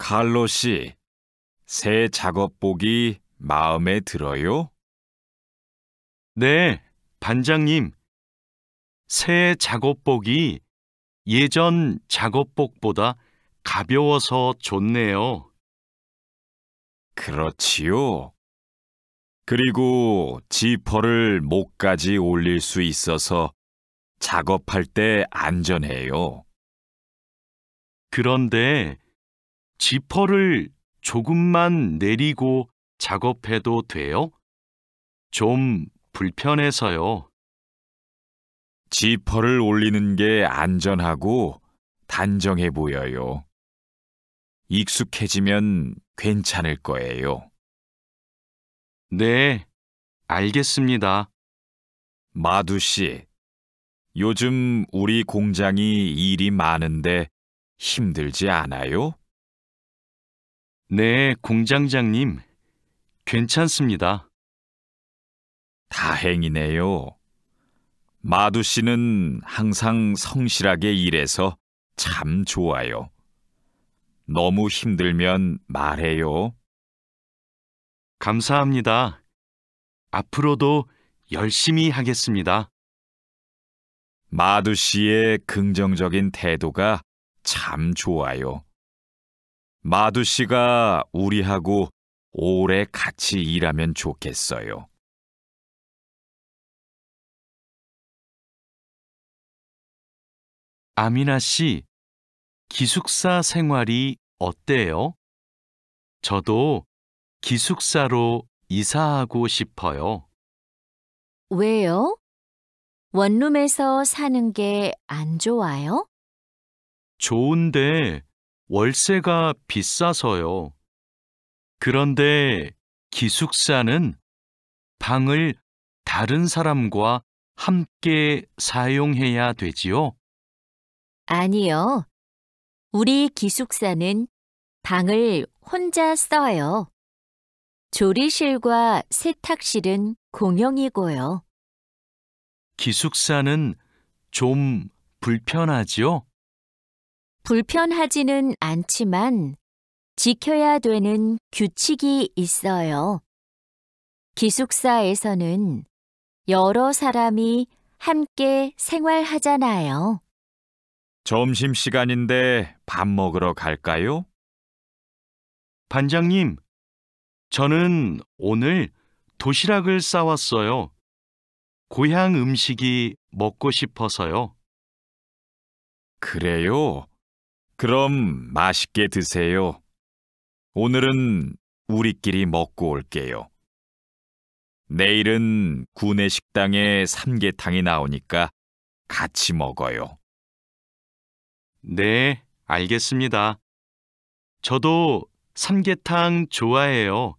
칼로 씨, 새 작업복이 마음에 들어요? 네, 반장님. 새 작업복이 예전 작업복보다 가벼워서 좋네요. 그렇지요. 그리고 지퍼를 목까지 올릴 수 있어서 작업할 때 안전해요. 그런데 지퍼를 조금만 내리고 작업해도 돼요? 좀 불편해서요. 지퍼를 올리는 게 안전하고 단정해 보여요. 익숙해지면 괜찮을 거예요. 네, 알겠습니다. 마두 씨, 요즘 우리 공장이 일이 많은데 힘들지 않아요? 네, 공장장님. 괜찮습니다. 다행이네요. 마두 씨는 항상 성실하게 일해서 참 좋아요. 너무 힘들면 말해요. 감사합니다. 앞으로도 열심히 하겠습니다. 마두 씨의 긍정적인 태도가 참 좋아요. 마두 씨가 우리하고 오래 같이 일하면 좋겠어요. 아미나 씨, 기숙사 생활이 어때요? 저도 기숙사로 이사하고 싶어요. 왜요? 원룸에서 사는 게 안 좋아요? 좋은데 월세가 비싸서요. 그런데 기숙사는 방을 다른 사람과 함께 사용해야 되지요? 아니요. 우리 기숙사는 방을 혼자 써요. 조리실과 세탁실은 공용이고요. 기숙사는 좀 불편하지요? 불편하지는 않지만 지켜야 되는 규칙이 있어요. 기숙사에서는 여러 사람이 함께 생활하잖아요. 점심시간인데 밥 먹으러 갈까요? 반장님, 저는 오늘 도시락을 싸왔어요. 고향 음식이 먹고 싶어서요. 그래요? 그럼 맛있게 드세요. 오늘은 우리끼리 먹고 올게요. 내일은 구내 식당에 삼계탕이 나오니까 같이 먹어요. 네, 알겠습니다. 저도 삼계탕 좋아해요.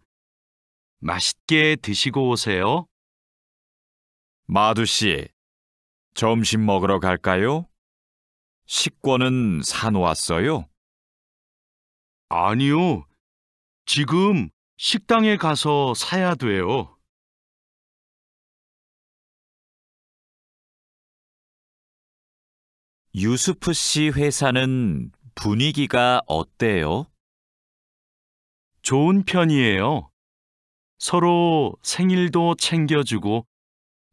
맛있게 드시고 오세요. 마두 씨, 점심 먹으러 갈까요? 식권은 사놓았어요? 아니요, 지금 식당에 가서 사야 돼요. 유수프 씨 회사는 분위기가 어때요? 좋은 편이에요. 서로 생일도 챙겨주고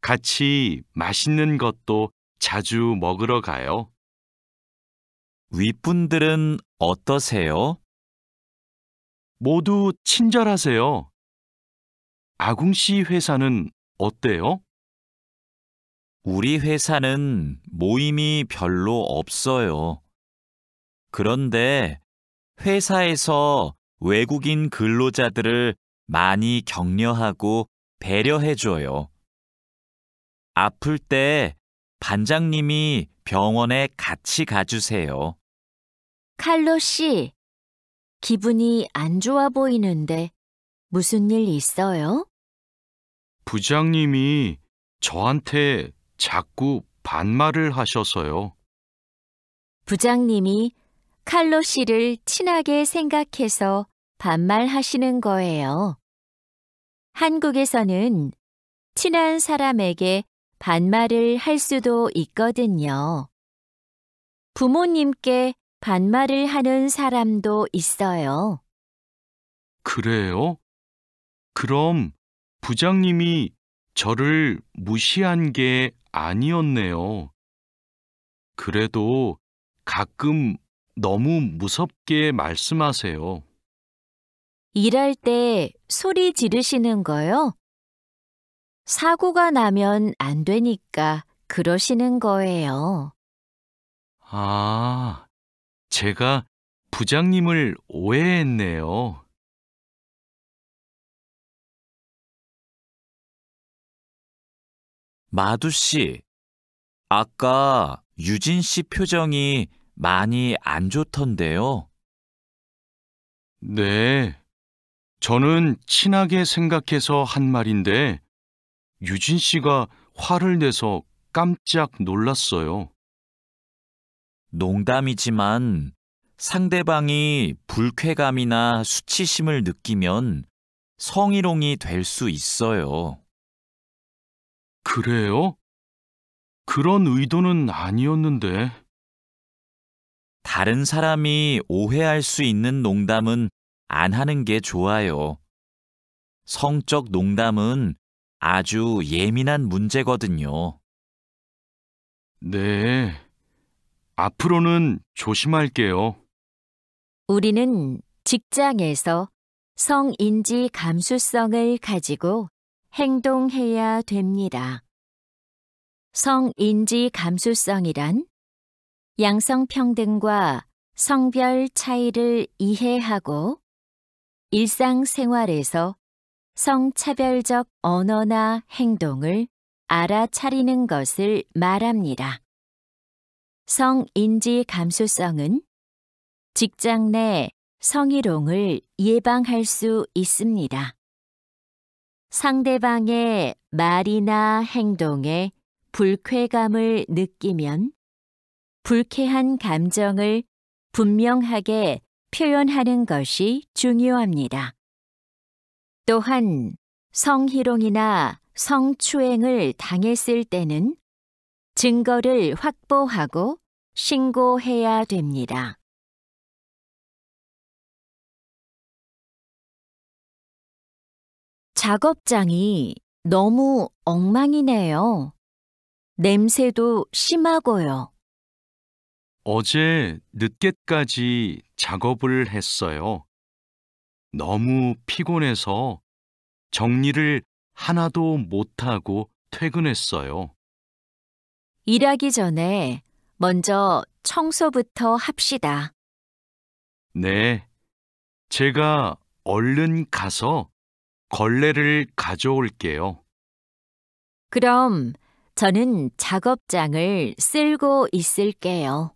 같이 맛있는 것도 자주 먹으러 가요. 윗분들은 어떠세요? 모두 친절하세요. 아궁 씨 회사는 어때요? 우리 회사는 모임이 별로 없어요. 그런데 회사에서 외국인 근로자들을 많이 격려하고 배려해줘요. 아플 때 반장님이 병원에 같이 가주세요. 칼로 씨, 기분이 안 좋아 보이는데 무슨 일 있어요? 부장님이 저한테 자꾸 반말을 하셔서요. 부장님이 칼로 씨를 친하게 생각해서 반말하시는 거예요. 한국에서는 친한 사람에게 반말을 할 수도 있거든요. 부모님께 반말을 하는 사람도 있어요. 그래요? 그럼 부장님이 저를 무시한 게 아니었네요. 그래도 가끔 너무 무섭게 말씀하세요. 일할 때 소리 지르시는 거요? 사고가 나면 안 되니까 그러시는 거예요. 아, 제가 부장님을 오해했네요. 마두 씨, 아까 유진 씨 표정이 많이 안 좋던데요. 네, 저는 친하게 생각해서 한 말인데 유진 씨가 화를 내서 깜짝 놀랐어요. 농담이지만 상대방이 불쾌감이나 수치심을 느끼면 성희롱이 될 수 있어요. 그래요? 그런 의도는 아니었는데. 다른 사람이 오해할 수 있는 농담은 안 하는 게 좋아요. 성적 농담은 아주 예민한 문제거든요. 네, 앞으로는 조심할게요. 우리는 직장에서 성인지 감수성을 가지고 행동해야 됩니다. 성인지 감수성이란 양성평등과 성별 차이를 이해하고 일상생활에서 성차별적 언어나 행동을 알아차리는 것을 말합니다. 성인지 감수성은 직장 내 성희롱을 예방할 수 있습니다. 상대방의 말이나 행동에 불쾌감을 느끼면 불쾌한 감정을 분명하게 표현하는 것이 중요합니다. 또한 성희롱이나 성추행을 당했을 때는 증거를 확보하고 신고해야 됩니다. 작업장이 너무 엉망이네요. 냄새도 심하고요. 어제 늦게까지 작업을 했어요. 너무 피곤해서 정리를 하나도 못하고 퇴근했어요. 일하기 전에 먼저 청소부터 합시다. 네, 제가 얼른 가서 걸레를 가져올게요. 그럼 저는 작업장을 쓸고 있을게요.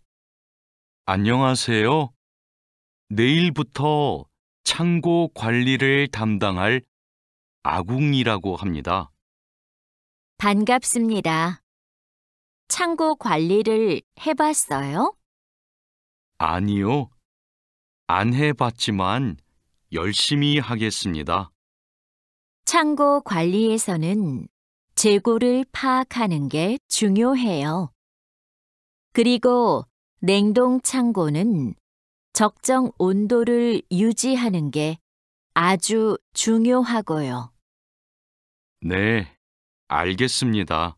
안녕하세요. 내일부터 창고 관리를 담당할 아궁이라고 합니다. 반갑습니다. 창고 관리를 해봤어요? 아니요, 안 해봤지만 열심히 하겠습니다. 창고 관리에서는 재고를 파악하는 게 중요해요. 그리고 냉동 창고는 적정 온도를 유지하는 게 아주 중요하고요. 네, 알겠습니다.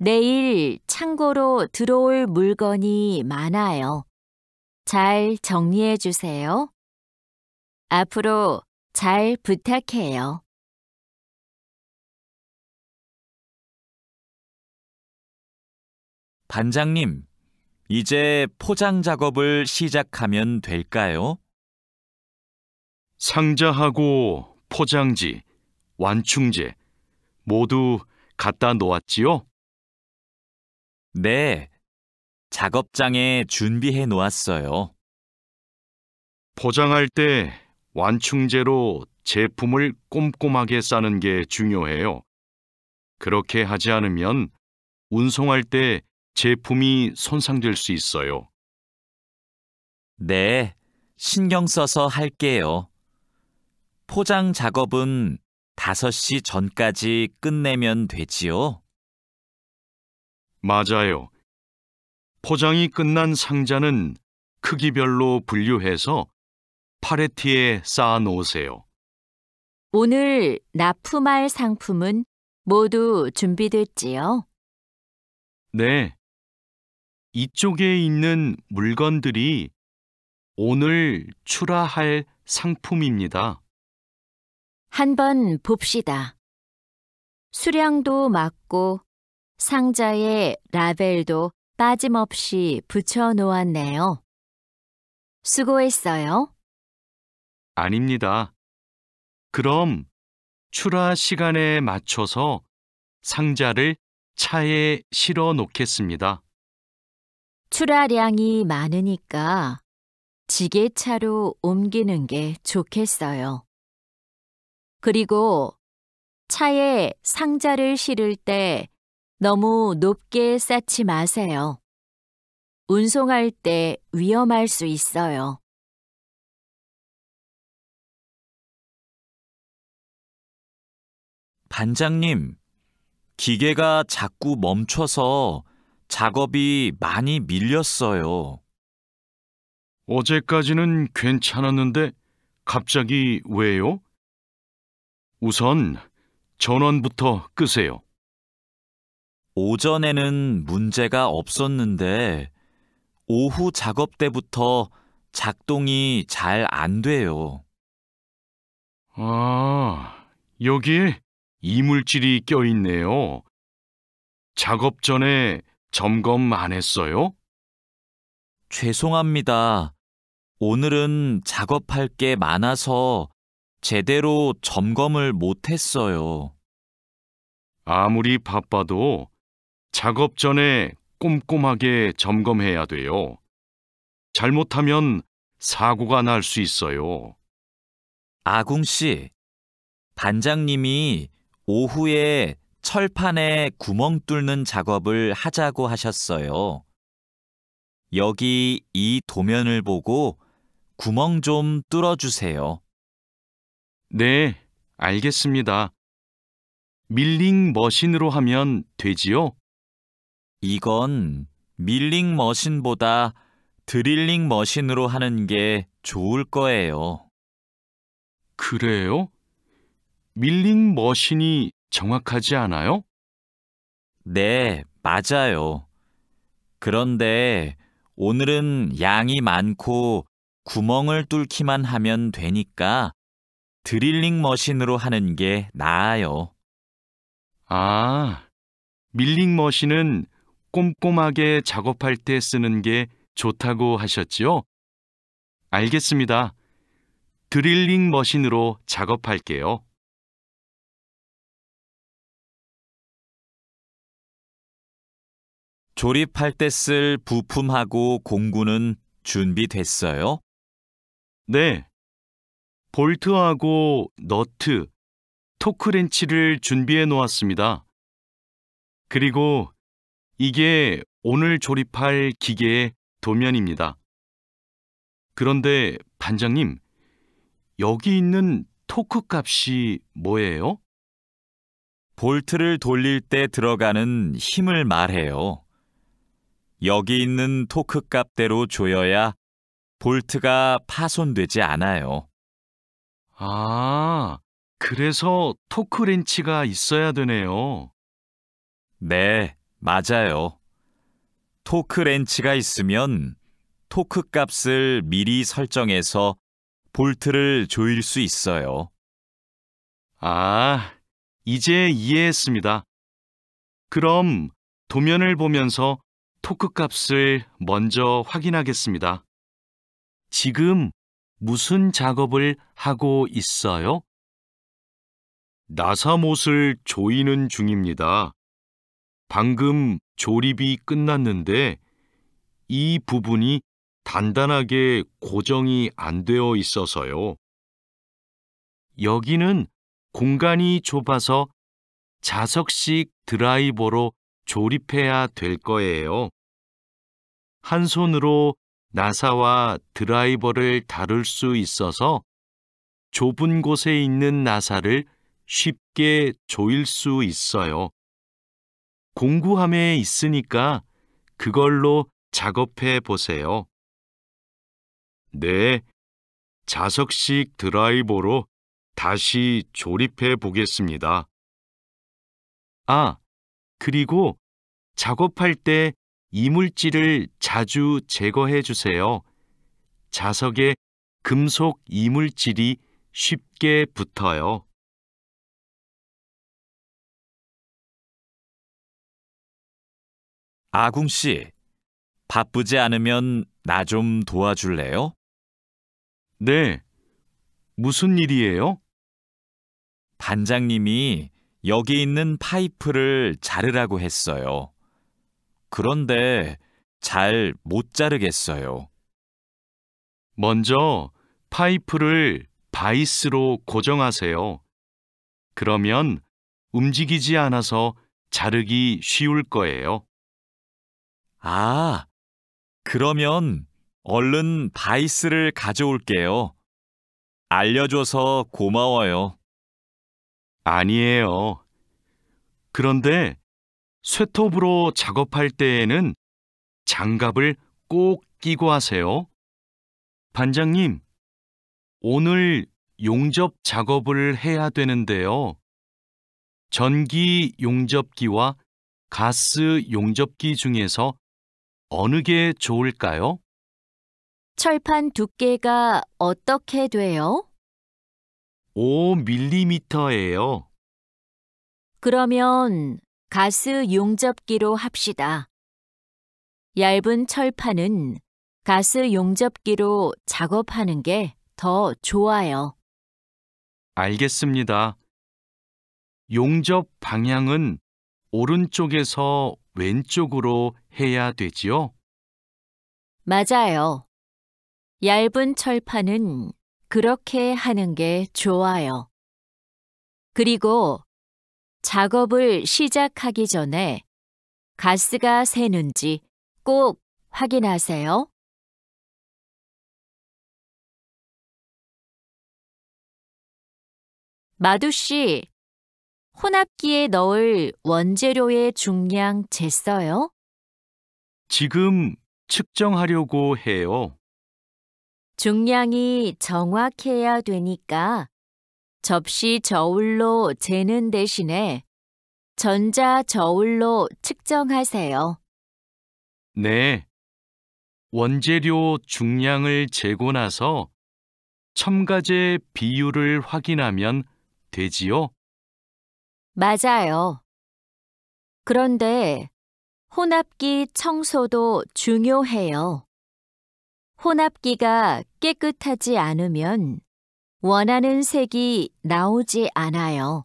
내일 창고로 들어올 물건이 많아요. 잘 정리해 주세요. 앞으로 잘 부탁해요. 반장님, 이제 포장 작업을 시작하면 될까요? 상자하고 포장지, 완충제 모두 갖다 놓았지요? 네, 작업장에 준비해 놓았어요. 포장할 때 완충제로 제품을 꼼꼼하게 싸는 게 중요해요. 그렇게 하지 않으면 운송할 때 제품이 손상될 수 있어요. 네, 신경 써서 할게요. 포장 작업은 5시 전까지 끝내면 되지요? 맞아요. 포장이 끝난 상자는 크기별로 분류해서 팔레트에 쌓아 놓으세요. 오늘 납품할 상품은 모두 준비됐지요? 네, 이쪽에 있는 물건들이 오늘 출하할 상품입니다. 한번 봅시다. 수량도 맞고 상자에 라벨도 빠짐없이 붙여 놓았네요. 수고했어요. 아닙니다. 그럼 출하 시간에 맞춰서 상자를 차에 실어 놓겠습니다. 출하량이 많으니까 지게차로 옮기는 게 좋겠어요. 그리고 차에 상자를 실을 때 너무 높게 쌓지 마세요. 운송할 때 위험할 수 있어요. 반장님, 기계가 자꾸 멈춰서 작업이 많이 밀렸어요. 어제까지는 괜찮았는데 갑자기 왜요? 우선 전원부터 끄세요. 오전에는 문제가 없었는데 오후 작업 때부터 작동이 잘 안 돼요. 아, 여기에 이물질이 껴있네요. 작업 전에 점검 안 했어요? 죄송합니다. 오늘은 작업할 게 많아서 제대로 점검을 못 했어요. 아무리 바빠도 작업 전에 꼼꼼하게 점검해야 돼요. 잘못하면 사고가 날 수 있어요. 아궁 씨, 반장님이 오후에 철판에 구멍 뚫는 작업을 하자고 하셨어요. 여기 이 도면을 보고 구멍 좀 뚫어주세요. 네, 알겠습니다. 밀링 머신으로 하면 되지요? 이건 밀링 머신보다 드릴링 머신으로 하는 게 좋을 거예요. 그래요? 밀링 머신이 정확하지 않아요? 네, 맞아요. 그런데 오늘은 양이 많고 구멍을 뚫기만 하면 되니까 드릴링 머신으로 하는 게 나아요. 아, 밀링 머신은 꼼꼼하게 작업할 때 쓰는 게 좋다고 하셨지요? 알겠습니다. 드릴링 머신으로 작업할게요. 조립할 때 쓸 부품하고 공구는 준비됐어요? 네, 볼트하고 너트, 토크렌치를 준비해 놓았습니다. 그리고 이게 오늘 조립할 기계의 도면입니다. 그런데 반장님, 여기 있는 토크 값이 뭐예요? 볼트를 돌릴 때 들어가는 힘을 말해요. 여기 있는 토크 값대로 조여야 볼트가 파손되지 않아요. 아, 그래서 토크렌치가 있어야 되네요. 네, 맞아요. 토크 렌치가 있으면 토크 값을 미리 설정해서 볼트를 조일 수 있어요. 아, 이제 이해했습니다. 그럼 도면을 보면서 토크 값을 먼저 확인하겠습니다. 지금 무슨 작업을 하고 있어요? 나사못을 조이는 중입니다. 방금 조립이 끝났는데 이 부분이 단단하게 고정이 안 되어 있어서요. 여기는 공간이 좁아서 자석식 드라이버로 조립해야 될 거예요. 한 손으로 나사와 드라이버를 다룰 수 있어서 좁은 곳에 있는 나사를 쉽게 조일 수 있어요. 공구함에 있으니까 그걸로 작업해 보세요. 네, 자석식 드라이버로 다시 조립해 보겠습니다. 아, 그리고 작업할 때 이물질을 자주 제거해 주세요. 자석에 금속 이물질이 쉽게 붙어요. 아궁 씨, 바쁘지 않으면 나 좀 도와줄래요? 네, 무슨 일이에요? 반장님이 여기 있는 파이프를 자르라고 했어요. 그런데 잘 못 자르겠어요. 먼저 파이프를 바이스로 고정하세요. 그러면 움직이지 않아서 자르기 쉬울 거예요. 아, 그러면 얼른 바이스를 가져올게요. 알려줘서 고마워요. 아니에요. 그런데 쇠톱으로 작업할 때에는 장갑을 꼭 끼고 하세요. 반장님, 오늘 용접 작업을 해야 되는데요. 전기 용접기와 가스 용접기 중에서 어느 게 좋을까요? 철판 두께가 어떻게 돼요? 5mm예요. 그러면 가스 용접기로 합시다. 얇은 철판은 가스 용접기로 작업하는 게 더 좋아요. 알겠습니다. 용접 방향은 오른쪽에서 왼쪽으로 해야 되지요? 맞아요. 얇은 철판은 그렇게 하는 게 좋아요. 그리고 작업을 시작하기 전에 가스가 새는지 꼭 확인하세요. 마두 씨, 혼합기에 넣을 원재료의 중량 쟀어요? 지금 측정하려고 해요. 중량이 정확해야 되니까 접시 저울로 재는 대신에 전자 저울로 측정하세요. 네. 원재료 중량을 재고 나서 첨가제 비율을 확인하면 되지요? 맞아요. 그런데 혼합기 청소도 중요해요. 혼합기가 깨끗하지 않으면 원하는 색이 나오지 않아요.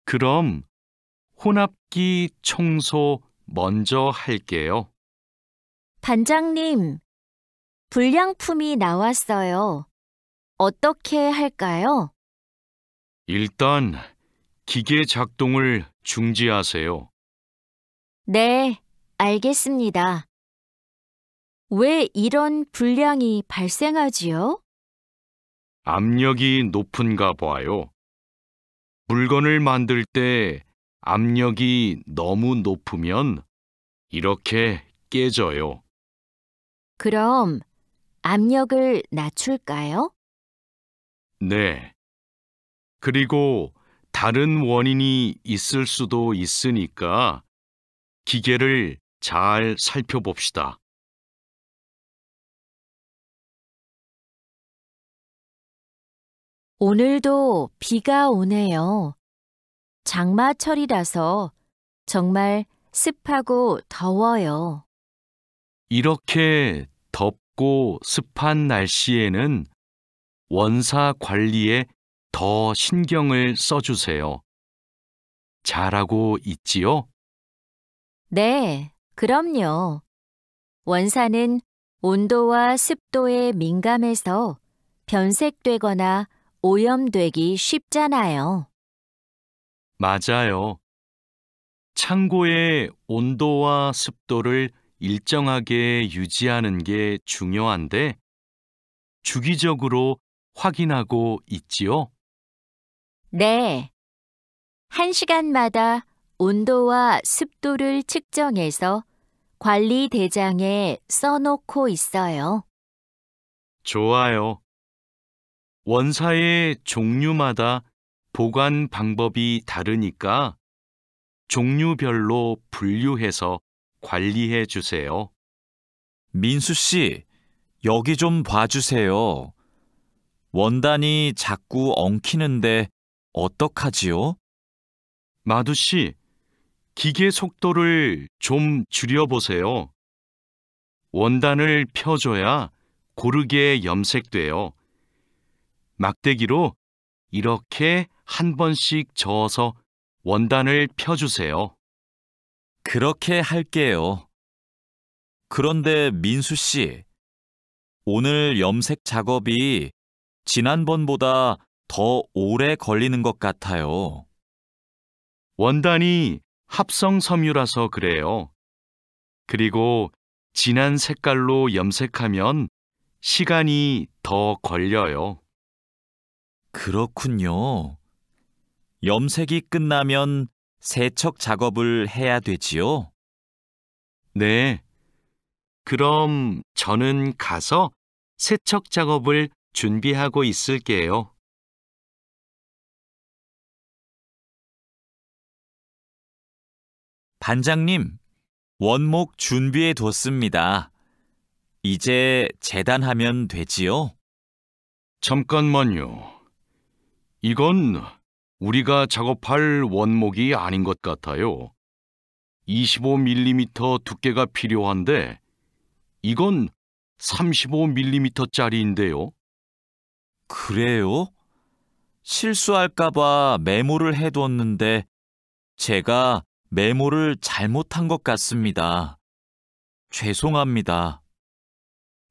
그럼 혼합기 청소 먼저 할게요. 반장님, 불량품이 나왔어요. 어떻게 할까요? 일단 기계 작동을 중지하세요. 네, 알겠습니다. 왜 이런 불량이 발생하지요? 압력이 높은가 봐요. 물건을 만들 때 압력이 너무 높으면 이렇게 깨져요. 그럼 압력을 낮출까요? 네. 그리고 다른 원인이 있을 수도 있으니까 기계를 잘 살펴봅시다. 오늘도 비가 오네요. 장마철이라서 정말 습하고 더워요. 이렇게 덥고 습한 날씨에는 원사 관리에 더 신경을 써주세요. 잘하고 있지요? 네, 그럼요. 원사는 온도와 습도에 민감해서 변색되거나 오염되기 쉽잖아요. 맞아요. 창고의 온도와 습도를 일정하게 유지하는 게 중요한데 주기적으로 확인하고 있지요? 네. 1시간마다 온도와 습도를 측정해서 관리 대장에 써놓고 있어요. 좋아요. 원사의 종류마다 보관 방법이 다르니까 종류별로 분류해서 관리해 주세요. 민수 씨, 여기 좀 봐주세요. 원단이 자꾸 엉키는데 어떡하지요? 마두 씨, 기계 속도를 좀 줄여보세요. 원단을 펴줘야 고르게 염색돼요. 막대기로 이렇게 한 번씩 저어서 원단을 펴주세요. 그렇게 할게요. 그런데 민수 씨, 오늘 염색 작업이 지난번보다 더 오래 걸리는 것 같아요. 원단이 합성 섬유라서 그래요. 그리고 진한 색깔로 염색하면 시간이 더 걸려요. 그렇군요. 염색이 끝나면 세척 작업을 해야 되지요? 네. 그럼 저는 가서 세척 작업을 준비하고 있을게요. 반장님, 원목 준비해 뒀습니다. 이제 재단하면 되지요? 잠깐만요. 이건 우리가 작업할 원목이 아닌 것 같아요. 25mm 두께가 필요한데 이건 35mm짜리인데요. 그래요? 실수할까봐 메모를 해뒀는데 제가 메모를 잘못한 것 같습니다. 죄송합니다.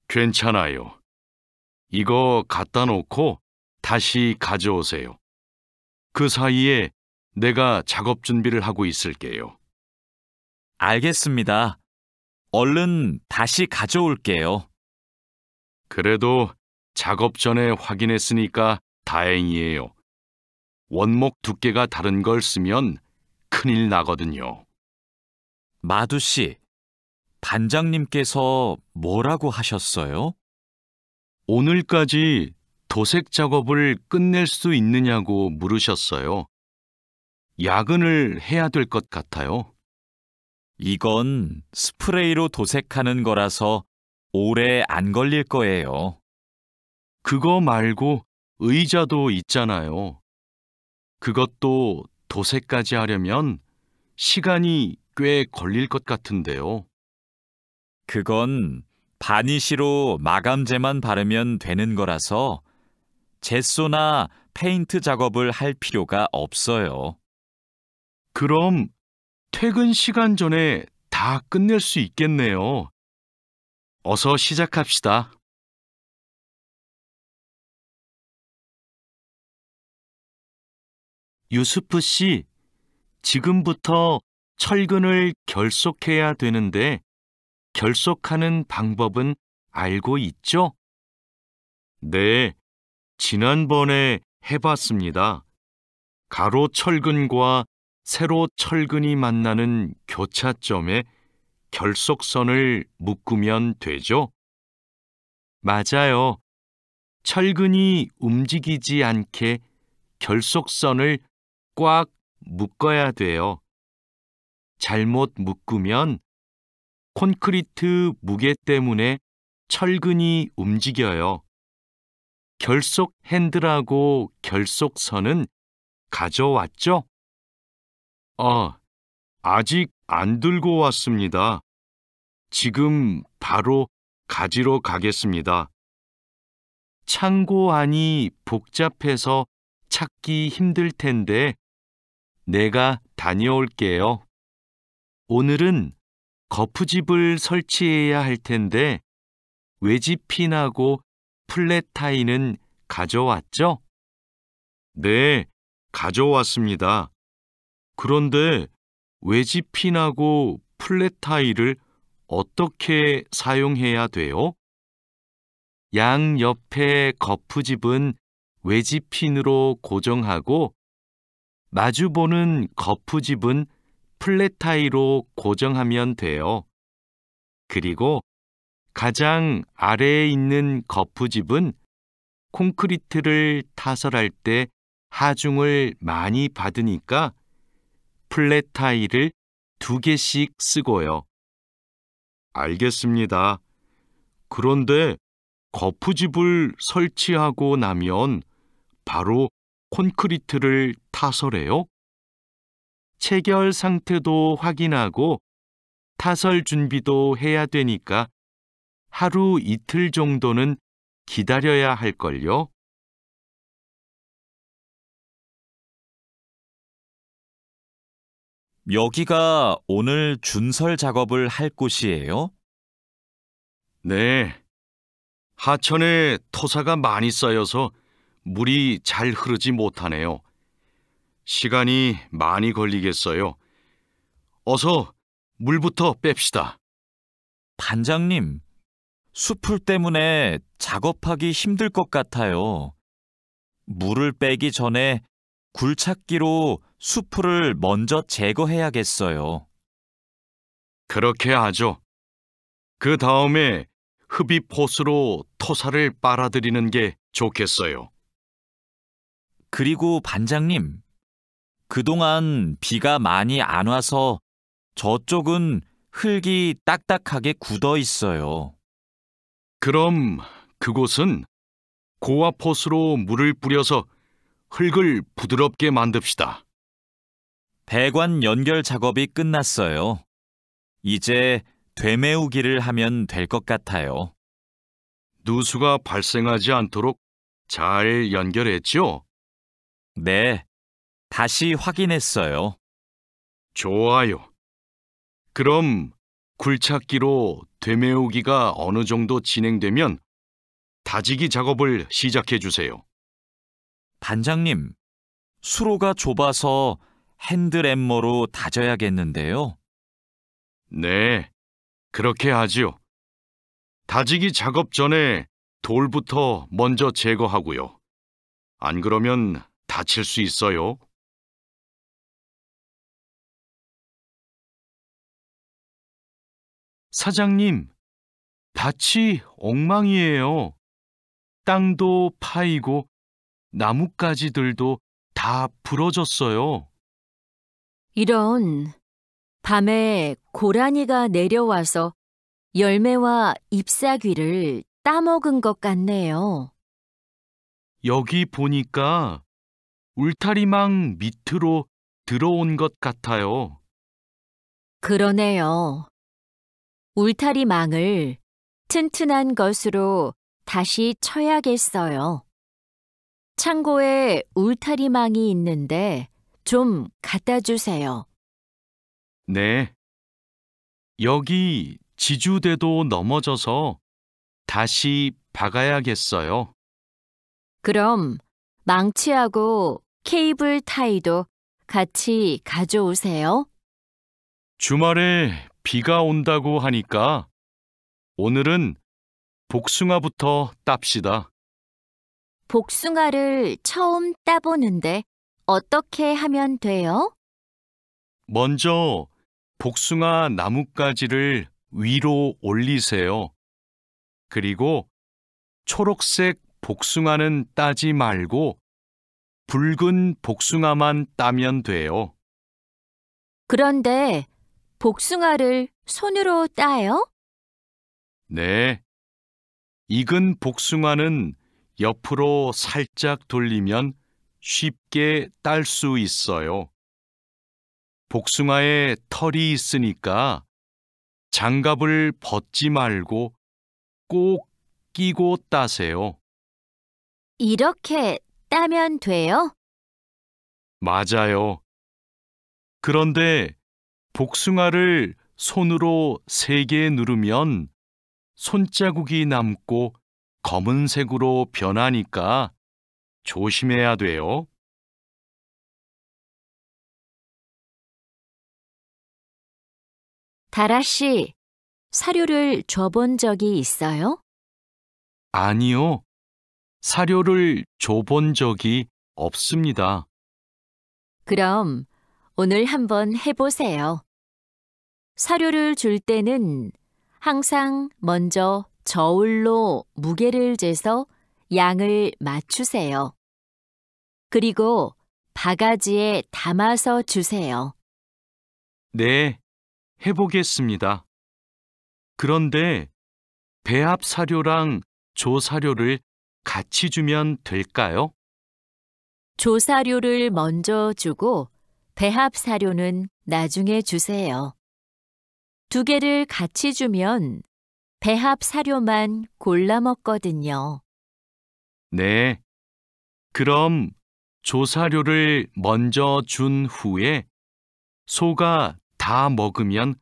괜찮아요. 이거 갖다 놓고 다시 가져오세요. 그 사이에 내가 작업 준비를 하고 있을게요. 알겠습니다. 얼른 다시 가져올게요. 그래도 작업 전에 확인했으니까 다행이에요. 원목 두께가 다른 걸 쓰면 큰일 나거든요. 마두 씨, 반장님께서 뭐라고 하셨어요? 오늘까지 도색 작업을 끝낼 수 있느냐고 물으셨어요. 야근을 해야 될 것 같아요. 이건 스프레이로 도색하는 거라서 오래 안 걸릴 거예요. 그거 말고 의자도 있잖아요. 그것도 도색까지 하려면 시간이 꽤 걸릴 것 같은데요. 그건 바니쉬로 마감제만 바르면 되는 거라서 젯소나 페인트 작업을 할 필요가 없어요. 그럼 퇴근 시간 전에 다 끝낼 수 있겠네요. 어서 시작합시다. 유수프 씨, 지금부터 철근을 결속해야 되는데 결속하는 방법은 알고 있죠? 네, 지난번에 해봤습니다. 가로 철근과 세로 철근이 만나는 교차점에 결속선을 묶으면 되죠? 맞아요. 철근이 움직이지 않게 결속선을 꽉 묶어야 돼요. 잘못 묶으면 콘크리트 무게 때문에 철근이 움직여요. 결속 핸들하고 결속선은 가져왔죠? 아직 안 들고 왔습니다. 지금 바로 가지러 가겠습니다. 창고 안이 복잡해서 찾기 힘들 텐데 내가 다녀올게요. 오늘은 거푸집을 설치해야 할 텐데 외집핀하고 플랫타이는 가져왔죠? 네, 가져왔습니다. 그런데 외집핀하고 플랫타이를 어떻게 사용해야 돼요? 양 옆에 거푸집은 외집핀으로 고정하고 마주보는 거푸집은 플랫타이로 고정하면 돼요. 그리고 가장 아래에 있는 거푸집은 콘크리트를 타설할 때 하중을 많이 받으니까 플랫 타일을 2개씩 쓰고요. 알겠습니다. 그런데 거푸집을 설치하고 나면 바로 콘크리트를 타설해요? 체결 상태도 확인하고 타설 준비도 해야 되니까 하루 이틀 정도는 기다려야 할걸요? 여기가 오늘 준설 작업을 할 곳이에요? 네. 하천에 토사가 많이 쌓여서 물이 잘 흐르지 못하네요. 시간이 많이 걸리겠어요. 어서 물부터 뺍시다. 반장님, 수풀 때문에 작업하기 힘들 것 같아요. 물을 빼기 전에 굴착기로 수풀을 먼저 제거해야겠어요. 그렇게 하죠. 그 다음에 흡입 호스로 토사를 빨아들이는 게 좋겠어요. 그리고 반장님, 그동안 비가 많이 안 와서 저쪽은 흙이 딱딱하게 굳어 있어요. 그럼 그곳은 고압 호스로 물을 뿌려서 흙을 부드럽게 만듭시다. 배관 연결 작업이 끝났어요. 이제 되메우기를 하면 될 것 같아요. 누수가 발생하지 않도록 잘 연결했죠? 네, 다시 확인했어요. 좋아요. 그럼 굴착기로 되메우기가 어느 정도 진행되면 다지기 작업을 시작해 주세요. 반장님, 수로가 좁아서 핸드램머로 다져야겠는데요. 네, 그렇게 하지요. 다지기 작업 전에 돌부터 먼저 제거하고요. 안 그러면 다칠 수 있어요. 사장님, 밭이 엉망이에요. 땅도 파이고 나뭇가지들도 다 부러졌어요. 이런, 밤에 고라니가 내려와서 열매와 잎사귀를 따먹은 것 같네요. 여기 보니까 울타리망 밑으로 들어온 것 같아요. 그러네요. 울타리망을 튼튼한 것으로 다시 쳐야겠어요. 창고에 울타리망이 있는데 좀 갖다 주세요. 네. 여기 지주대도 넘어져서 다시 박아야겠어요. 그럼 망치하고 케이블 타이도 같이 가져오세요. 주말에 비가 온다고 하니까 오늘은 복숭아부터 땁시다. 복숭아를 처음 따보는데 어떻게 하면 돼요? 먼저 복숭아 나뭇가지를 위로 올리세요. 그리고 초록색 복숭아는 따지 말고 붉은 복숭아만 따면 돼요. 그런데 복숭아를 손으로 따요? 네. 익은 복숭아는 옆으로 살짝 돌리면 쉽게 딸 수 있어요. 복숭아에 털이 있으니까 장갑을 벗지 말고 꼭 끼고 따세요. 이렇게 따면 돼요? 맞아요. 그런데 복숭아를 손으로 세게 누르면 손자국이 남고 검은색으로 변하니까 조심해야 돼요. 다라 씨, 사료를 줘본 적이 있어요? 아니요. 사료를 줘본 적이 없습니다. 그럼 오늘 한번 해보세요. 사료를 줄 때는 항상 먼저 저울로 무게를 재서 양을 맞추세요. 그리고 바가지에 담아서 주세요. 네, 해보겠습니다. 그런데 배합 사료랑 조사료를 같이 주면 될까요? 조사료를 먼저 주고 배합 사료는 나중에 주세요. 두 개를 같이 주면 배합 사료만 골라 먹거든요. 네. 그럼 조사료를 먼저 준 후에 소가 다 먹으면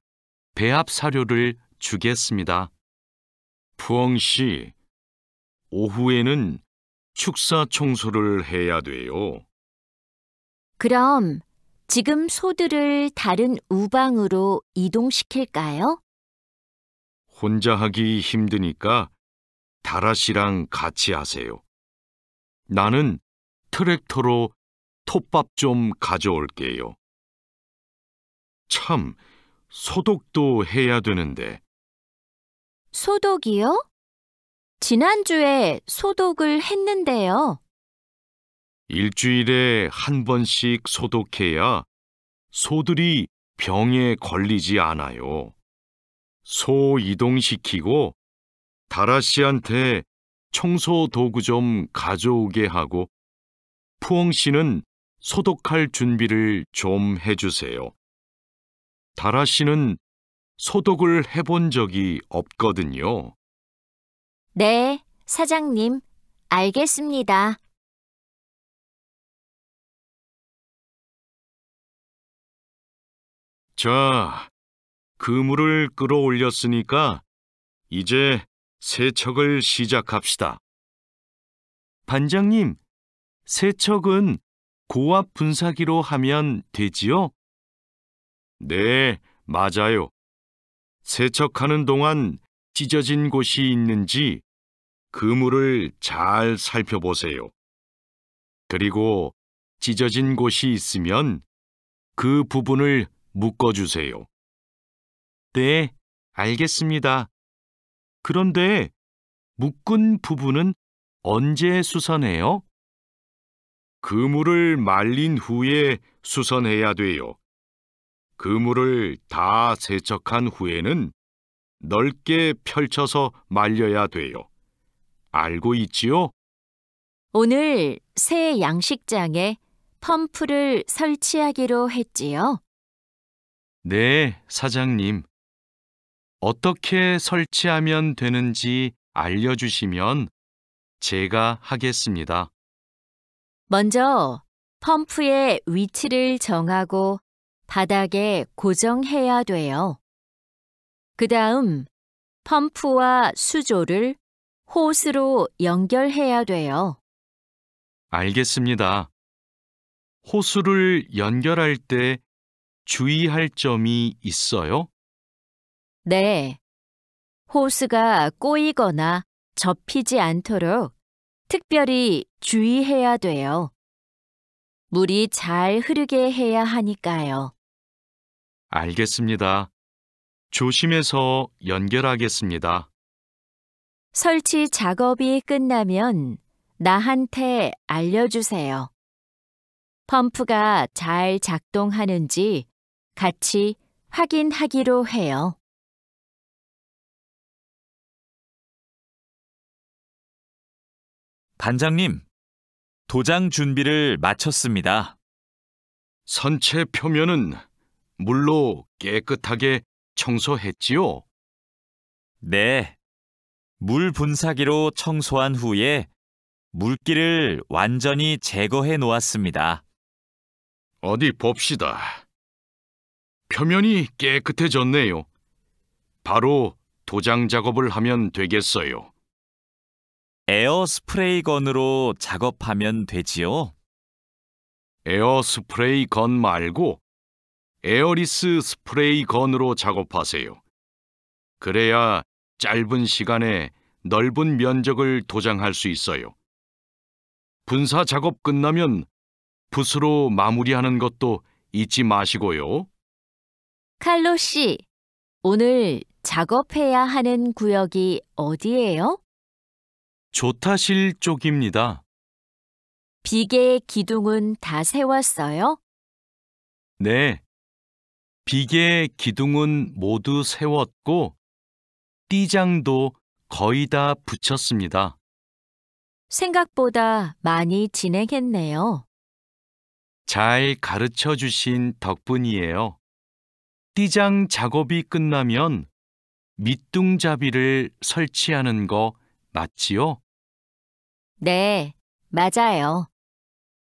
배합 사료를 주겠습니다. 푸엉 씨, 오후에는 축사 청소를 해야 돼요. 그럼 지금 소들을 다른 우방으로 이동시킬까요? 혼자 하기 힘드니까 다라 씨랑 같이 하세요. 나는 트랙터로 톱밥 좀 가져올게요. 참, 소독도 해야 되는데. 소독이요? 지난주에 소독을 했는데요. 일주일에 한 번씩 소독해야 소들이 병에 걸리지 않아요. 소 이동시키고 다라 씨한테 청소 도구 좀 가져오게 하고 푸엉 씨는 소독할 준비를 좀 해주세요. 다라 씨는 소독을 해본 적이 없거든요. 네, 사장님, 알겠습니다. 자, 그물을 끌어올렸으니까 이제 세척을 시작합시다. 반장님, 세척은 고압 분사기로 하면 되지요? 네, 맞아요. 세척하는 동안 찢어진 곳이 있는지 그물을 잘 살펴보세요. 그리고 찢어진 곳이 있으면 그 부분을 묶어주세요. 네, 알겠습니다. 그런데 묶은 부분은 언제 수선해요? 그물을 말린 후에 수선해야 돼요. 그물을 다 세척한 후에는 넓게 펼쳐서 말려야 돼요. 알고 있지요? 오늘 새 양식장에 펌프를 설치하기로 했지요. 네, 사장님. 어떻게 설치하면 되는지 알려주시면 제가 하겠습니다. 먼저 펌프의 위치를 정하고 바닥에 고정해야 돼요. 그 다음 펌프와 수조를 호스로 연결해야 돼요. 알겠습니다. 호수를 연결할 때 주의할 점이 있어요? 네. 호스가 꼬이거나 접히지 않도록 특별히 주의해야 돼요. 물이 잘 흐르게 해야 하니까요. 알겠습니다. 조심해서 연결하겠습니다. 설치 작업이 끝나면 나한테 알려주세요. 펌프가 잘 작동하는지 같이 확인하기로 해요. 반장님, 도장 준비를 마쳤습니다. 선체 표면은 물로 깨끗하게 청소했지요? 네. 물 분사기로 청소한 후에 물기를 완전히 제거해 놓았습니다. 어디 봅시다. 표면이 깨끗해졌네요. 바로 도장 작업을 하면 되겠어요. 에어 스프레이 건으로 작업하면 되지요? 에어 스프레이 건 말고 에어리스 스프레이 건으로 작업하세요. 그래야 짧은 시간에 넓은 면적을 도장할 수 있어요. 분사 작업 끝나면 붓으로 마무리하는 것도 잊지 마시고요. 칼로 씨, 오늘 작업해야 하는 구역이 어디예요? 조타실 쪽입니다. 비계의 기둥은 다 세웠어요? 네. 비계 기둥은 모두 세웠고, 띠장도 거의 다 붙였습니다. 생각보다 많이 진행했네요. 잘 가르쳐 주신 덕분이에요. 띠장 작업이 끝나면 밑둥잡이를 설치하는 거 맞지요? 네, 맞아요.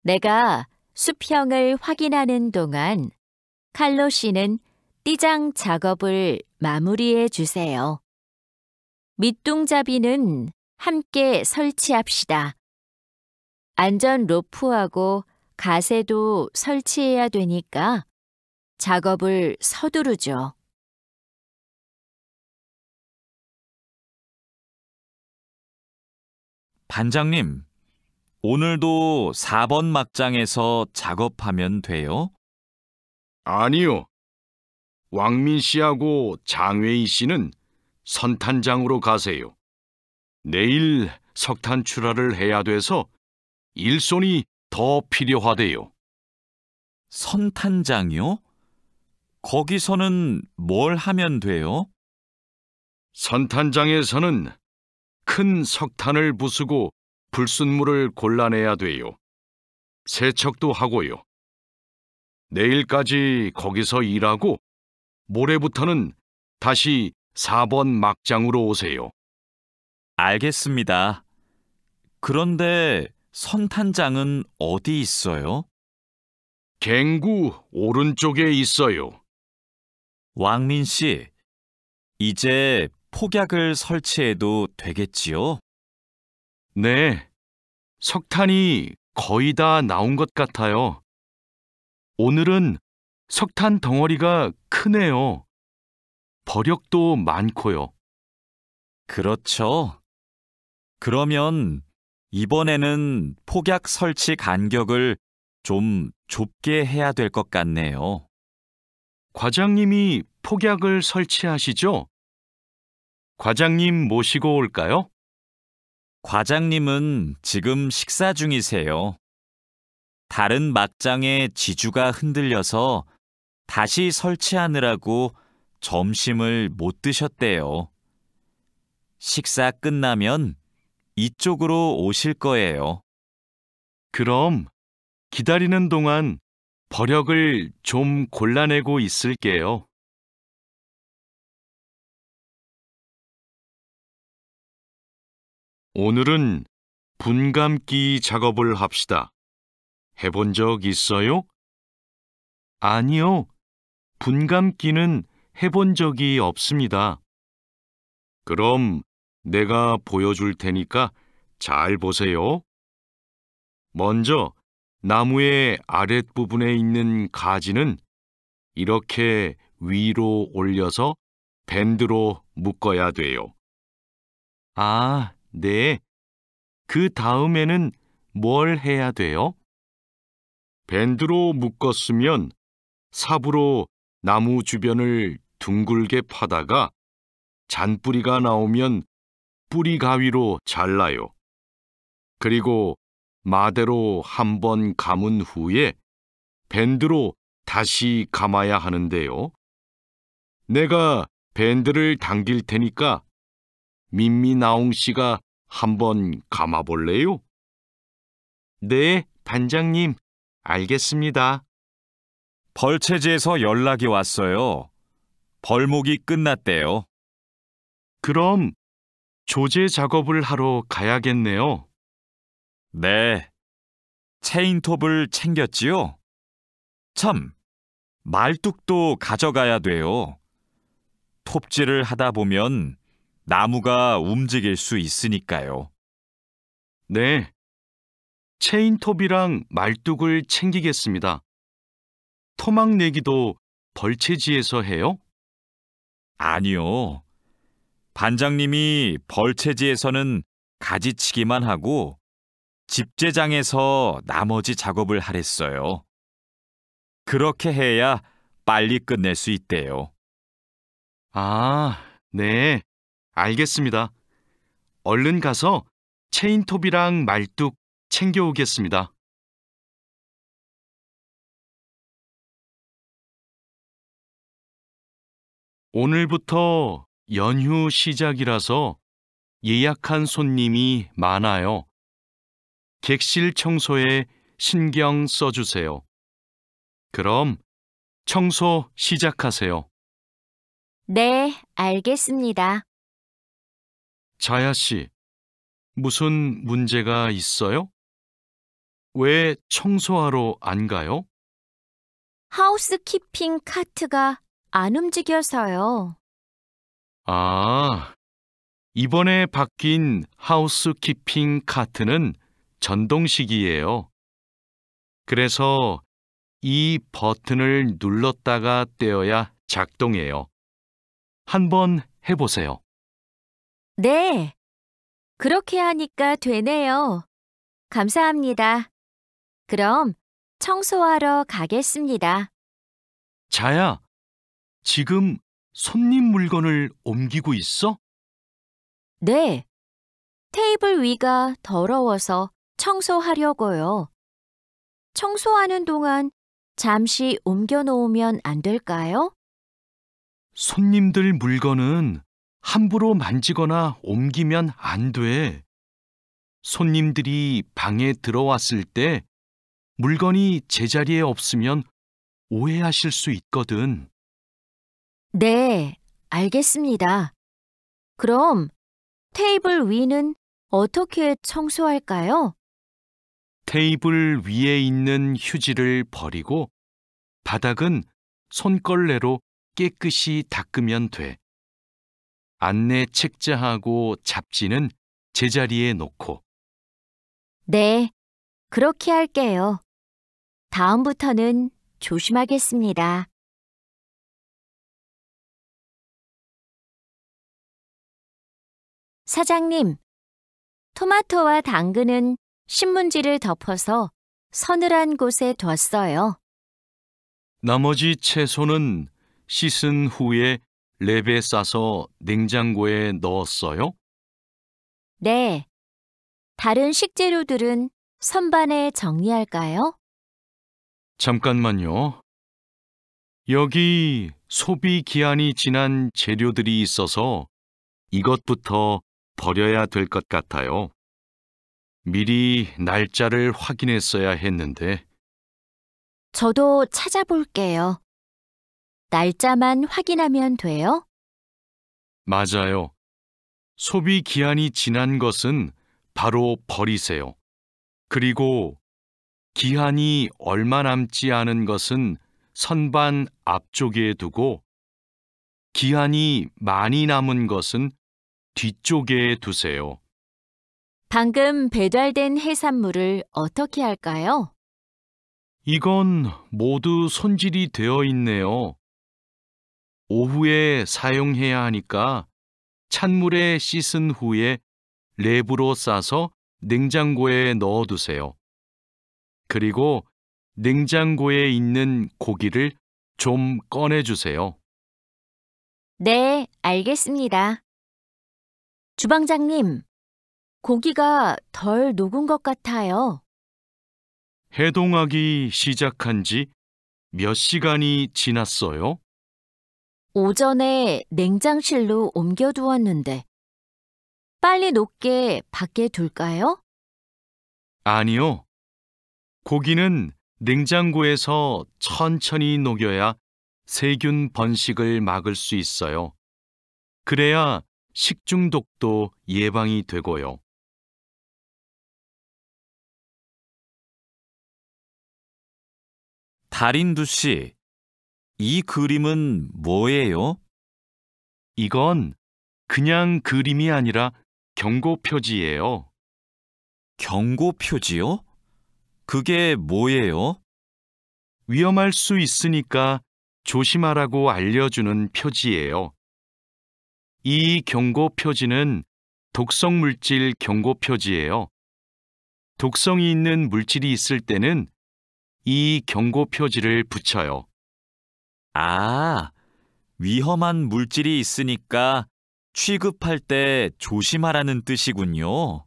내가 수평을 확인하는 동안 칼로 씨는 띠장 작업을 마무리해 주세요. 밑둥잡이는 함께 설치합시다. 안전 로프하고 가세도 설치해야 되니까 작업을 서두르죠. 반장님, 오늘도 4번 막장에서 작업하면 돼요? 아니요. 왕민 씨하고 장외희 씨는 선탄장으로 가세요. 내일 석탄 출하를 해야 돼서 일손이 더 필요하대요. 선탄장이요? 거기서는 뭘 하면 돼요? 선탄장에서는 큰 석탄을 부수고 불순물을 골라내야 돼요. 세척도 하고요. 내일까지 거기서 일하고 모레부터는 다시 4번 막장으로 오세요. 알겠습니다. 그런데 선탄장은 어디 있어요? 갱구 오른쪽에 있어요. 왕민 씨, 이제 폭약을 설치해도 되겠지요? 네, 석탄이 거의 다 나온 것 같아요. 오늘은 석탄 덩어리가 크네요. 버력도 많고요. 그렇죠. 그러면 이번에는 폭약 설치 간격을 좀 좁게 해야 될 것 같네요. 과장님이 폭약을 설치하시죠? 과장님 모시고 올까요? 과장님은 지금 식사 중이세요. 다른 막장의 지주가 흔들려서 다시 설치하느라고 점심을 못 드셨대요. 식사 끝나면 이쪽으로 오실 거예요. 그럼 기다리는 동안 버력을 좀 골라내고 있을게요. 오늘은 분감기 작업을 합시다. 해본 적 있어요? 아니요. 분감기는 해본 적이 없습니다. 그럼 내가 보여줄 테니까 잘 보세요. 먼저 나무의 아랫부분에 있는 가지는 이렇게 위로 올려서 밴드로 묶어야 돼요. 아, 네. 그 다음에는 뭘 해야 돼요? 밴드로 묶었으면 삽으로 나무 주변을 둥글게 파다가 잔뿌리가 나오면 뿌리 가위로 잘라요. 그리고 마대로 한 번 감은 후에 밴드로 다시 감아야 하는데요. 내가 밴드를 당길 테니까 민미나옹 씨가 한번 감아볼래요? 네, 반장님, 알겠습니다. 벌채지에서 연락이 왔어요. 벌목이 끝났대요. 그럼 조제 작업을 하러 가야겠네요. 네. 체인톱을 챙겼지요? 참, 말뚝도 가져가야 돼요. 톱질을 하다 보면 나무가 움직일 수 있으니까요. 네, 체인톱이랑 말뚝을 챙기겠습니다. 토막 내기도 벌채지에서 해요? 아니요. 반장님이 벌채지에서는 가지치기만 하고 집재장에서 나머지 작업을 하랬어요. 그렇게 해야 빨리 끝낼 수 있대요. 아, 네, 알겠습니다. 얼른 가서 체인톱이랑 말뚝 챙겨오겠습니다. 오늘부터 연휴 시작이라서 예약한 손님이 많아요. 객실 청소에 신경 써주세요. 그럼 청소 시작하세요. 네, 알겠습니다. 자야 씨, 무슨 문제가 있어요? 왜 청소하러 안 가요? 하우스키핑 카트가 안 움직여서요. 아, 이번에 바뀐 하우스키핑 카트는 전동식이에요. 그래서 이 버튼을 눌렀다가 떼어야 작동해요. 한번 해보세요. 네, 그렇게 하니까 되네요. 감사합니다. 그럼 청소하러 가겠습니다. 자야, 지금 손님 물건을 옮기고 있어? 네, 테이블 위가 더러워서 청소하려고요. 청소하는 동안 잠시 옮겨 놓으면 안 될까요? 손님들 물건은 함부로 만지거나 옮기면 안 돼. 손님들이 방에 들어왔을 때 물건이 제자리에 없으면 오해하실 수 있거든. 네, 알겠습니다. 그럼 테이블 위는 어떻게 청소할까요? 테이블 위에 있는 휴지를 버리고 바닥은 손걸레로 깨끗이 닦으면 돼. 안내 책자하고 잡지는 제자리에 놓고. 네, 그렇게 할게요. 다음부터는 조심하겠습니다. 사장님, 토마토와 당근은 신문지를 덮어서 서늘한 곳에 뒀어요. 나머지 채소는 씻은 후에 랩에 싸서 냉장고에 넣었어요? 네, 다른 식재료들은 선반에 정리할까요? 잠깐만요. 여기 소비 기한이 지난 재료들이 있어서 이것부터 버려야 될 것 같아요. 미리 날짜를 확인했어야 했는데. 저도 찾아볼게요. 날짜만 확인하면 돼요? 맞아요. 소비 기한이 지난 것은 바로 버리세요. 그리고 기한이 얼마 남지 않은 것은 선반 앞쪽에 두고 기한이 많이 남은 것은 뒤쪽에 두세요. 방금 배달된 해산물을 어떻게 할까요? 이건 모두 손질이 되어 있네요. 오후에 사용해야 하니까 찬물에 씻은 후에 랩으로 싸서 냉장고에 넣어두세요. 그리고 냉장고에 있는 고기를 좀 꺼내주세요. 네, 알겠습니다. 주방장님, 고기가 덜 녹은 것 같아요. 해동하기 시작한 지 몇 시간이 지났어요? 오전에 냉장실로 옮겨두었는데, 빨리 녹게 밖에 둘까요? 아니요. 고기는 냉장고에서 천천히 녹여야 세균 번식을 막을 수 있어요. 그래야 식중독도 예방이 되고요. 달인두 씨, 이 그림은 뭐예요? 이건 그냥 그림이 아니라 경고 표지예요. 경고 표지요? 그게 뭐예요? 위험할 수 있으니까 조심하라고 알려주는 표지예요. 이 경고 표지는 독성 물질 경고 표지예요. 독성이 있는 물질이 있을 때는 이 경고 표지를 붙여요. 아, 위험한 물질이 있으니까 취급할 때 조심하라는 뜻이군요.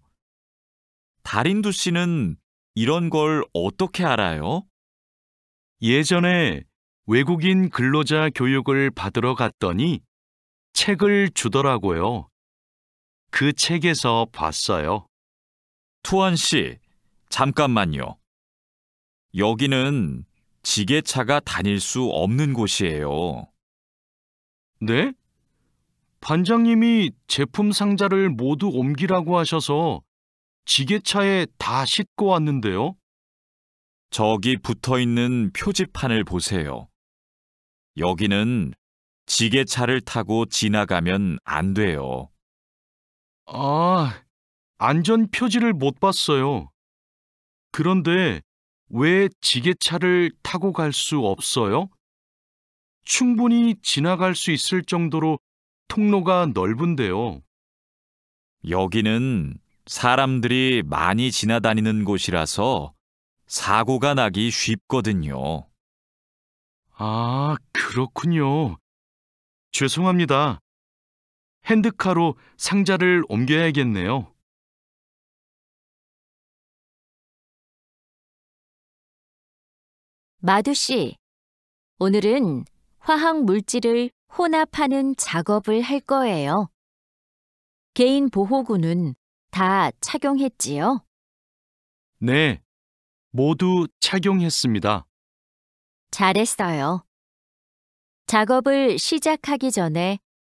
다린두 씨는 이런 걸 어떻게 알아요? 예전에 외국인 근로자 교육을 받으러 갔더니 책을 주더라고요. 그 책에서 봤어요. 투원 씨, 잠깐만요. 여기는 지게차가 다닐 수 없는 곳이에요. 네? 반장님이 제품 상자를 모두 옮기라고 하셔서 지게차에 다 싣고 왔는데요. 저기 붙어 있는 표지판을 보세요. 여기는 지게차를 타고 지나가면 안 돼요. 아, 안전 표지를 못 봤어요. 그런데 왜 지게차를 타고 갈 수 없어요? 충분히 지나갈 수 있을 정도로 통로가 넓은데요. 여기는 사람들이 많이 지나다니는 곳이라서 사고가 나기 쉽거든요. 아, 그렇군요. 죄송합니다. 핸드카로 상자를 옮겨야겠네요. 마두 씨, 오늘은 화학 물질을 혼합하는 작업을 할 거예요. 개인 보호구는 다 착용했지요? 네, 모두 착용했습니다. 잘했어요. 작업을 시작하기 전에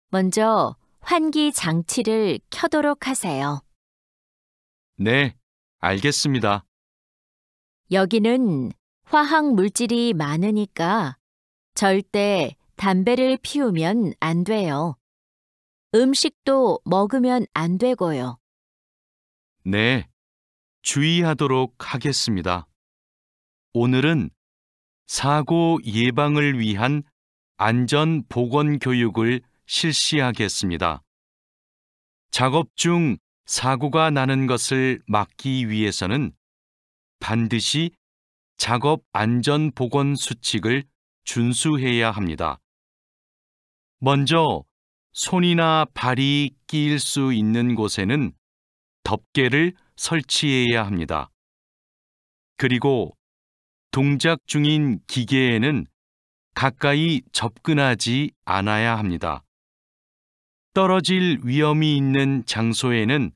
먼저 환기 장치를 켜도록 하세요. 네, 알겠습니다. 여기는 화학 물질이 많으니까 절대 담배를 피우면 안 돼요. 음식도 먹으면 안 되고요. 네, 주의하도록 하겠습니다. 오늘은 사고 예방을 위한 안전 보건 교육을 실시하겠습니다. 작업 중 사고가 나는 것을 막기 위해서는 반드시 작업 안전 보건 수칙을 준수해야 합니다. 먼저 손이나 발이 끼일 수 있는 곳에는 덮개를 설치해야 합니다. 그리고 동작 중인 기계에는 가까이 접근하지 않아야 합니다. 떨어질 위험이 있는 장소에는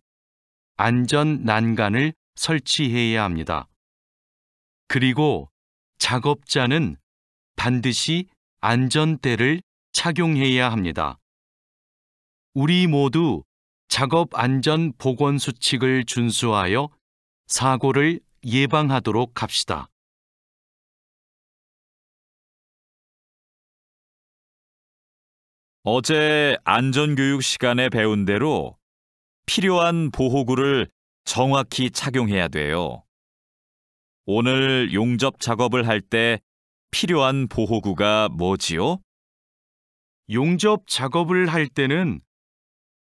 안전 난간을 설치해야 합니다. 그리고 작업자는 반드시 안전대를 착용해야 합니다. 우리 모두 작업 안전 보건 수칙을 준수하여 사고를 예방하도록 합시다. 어제 안전교육 시간에 배운 대로 필요한 보호구를 정확히 착용해야 돼요. 오늘 용접 작업을 할 때 필요한 보호구가 뭐지요? 용접 작업을 할 때는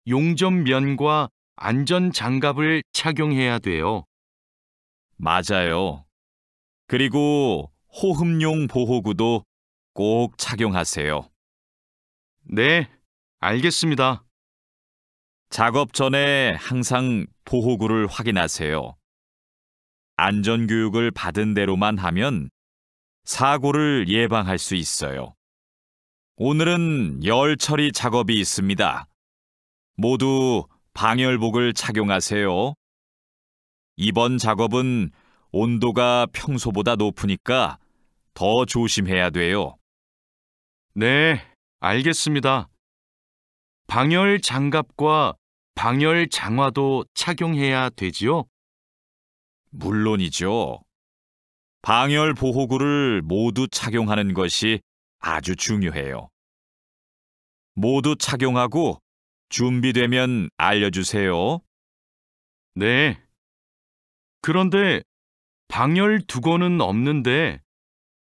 용접면과 안전장갑을 착용해야 돼요. 맞아요. 그리고 호흡용 보호구도 꼭 착용하세요. 네, 알겠습니다. 작업 전에 항상 보호구를 확인하세요. 안전교육을 받은 대로만 하면 사고를 예방할 수 있어요. 오늘은 열 처리 작업이 있습니다. 모두 방열복을 착용하세요. 이번 작업은 온도가 평소보다 높으니까 더 조심해야 돼요. 네, 알겠습니다. 방열 장갑과 방열 장화도 착용해야 되지요? 물론이죠. 방열 보호구를 모두 착용하는 것이 아주 중요해요. 모두 착용하고 준비되면 알려주세요. 네. 그런데 방열 두건은 없는데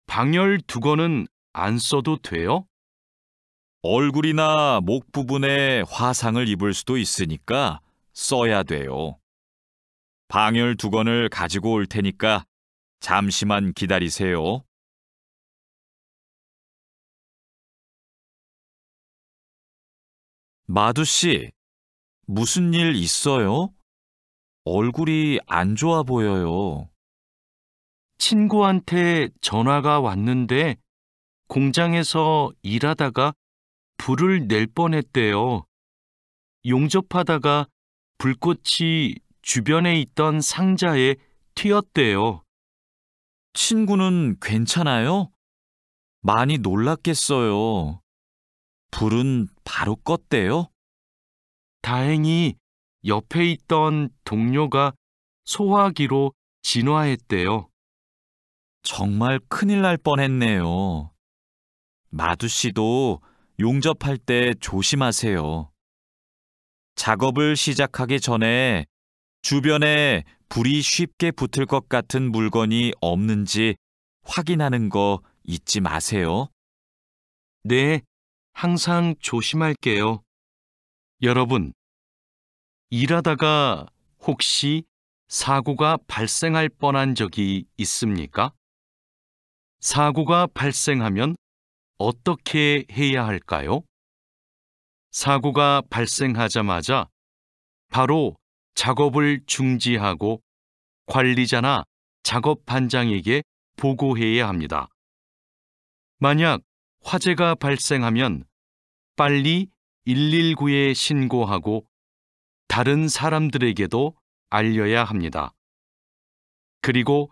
방열 두건은 안 써도 돼요? 얼굴이나 목 부분에 화상을 입을 수도 있으니까 써야 돼요. 방열 두건을 가지고 올 테니까 잠시만 기다리세요. 마두 씨, 무슨 일 있어요? 얼굴이 안 좋아 보여요. 친구한테 전화가 왔는데 공장에서 일하다가 불을 낼 뻔했대요. 용접하다가 불꽃이 주변에 있던 상자에 튀었대요. 친구는 괜찮아요? 많이 놀랐겠어요. 불은 바로 껐대요? 다행히 옆에 있던 동료가 소화기로 진화했대요. 정말 큰일 날 뻔했네요. 마두 씨도 용접할 때 조심하세요. 작업을 시작하기 전에 주변에 불이 쉽게 붙을 것 같은 물건이 없는지 확인하는 거 잊지 마세요. 네, 항상 조심할게요. 여러분, 일하다가 혹시 사고가 발생할 뻔한 적이 있습니까? 사고가 발생하면 어떻게 해야 할까요? 사고가 발생하자마자 바로 작업을 중지하고 관리자나 작업 반장에게 보고해야 합니다. 만약 화재가 발생하면 빨리 119에 신고하고 다른 사람들에게도 알려야 합니다. 그리고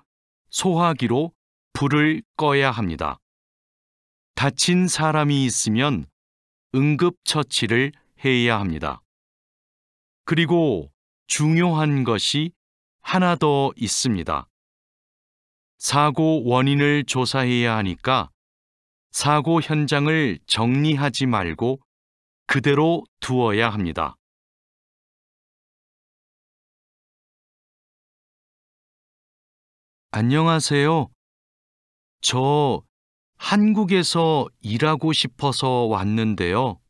소화기로 불을 꺼야 합니다. 다친 사람이 있으면 응급처치를 해야 합니다. 그리고 중요한 것이 하나 더 있습니다. 사고 원인을 조사해야 하니까 사고 현장을 정리하지 말고 그대로 두어야 합니다. 안녕하세요. 저 한국에서 일하고 싶어서 왔는데요.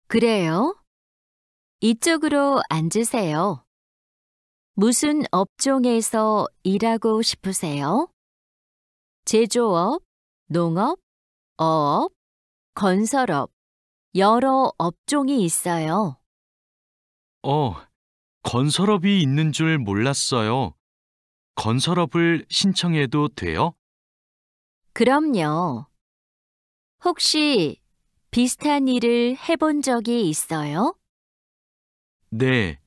그래요? 이쪽으로 앉으세요. 무슨 업종에서 일하고 싶으세요? 제조업, 농업, 어업, 건설업, 여러 업종이 있어요. 건설업이 있는 줄 몰랐어요. 건설업을 신청해도 돼요? 그럼요. 혹시 비슷한 일을 해본 적이 있어요? 네.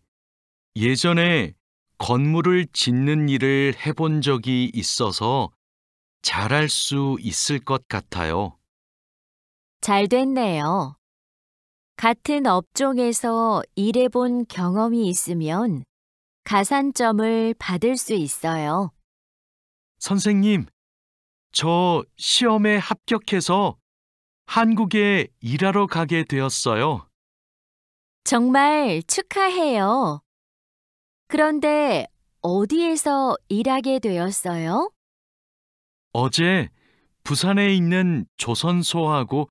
예전에 건물을 짓는 일을 해본 적이 있어서 잘할 수 있을 것 같아요. 잘 됐네요. 같은 업종에서 일해본 경험이 있으면 가산점을 받을 수 있어요. 선생님, 저 시험에 합격해서 한국에 일하러 가게 되었어요. 정말 축하해요. 그런데 어디에서 일하게 되었어요? 어제 부산에 있는 조선소하고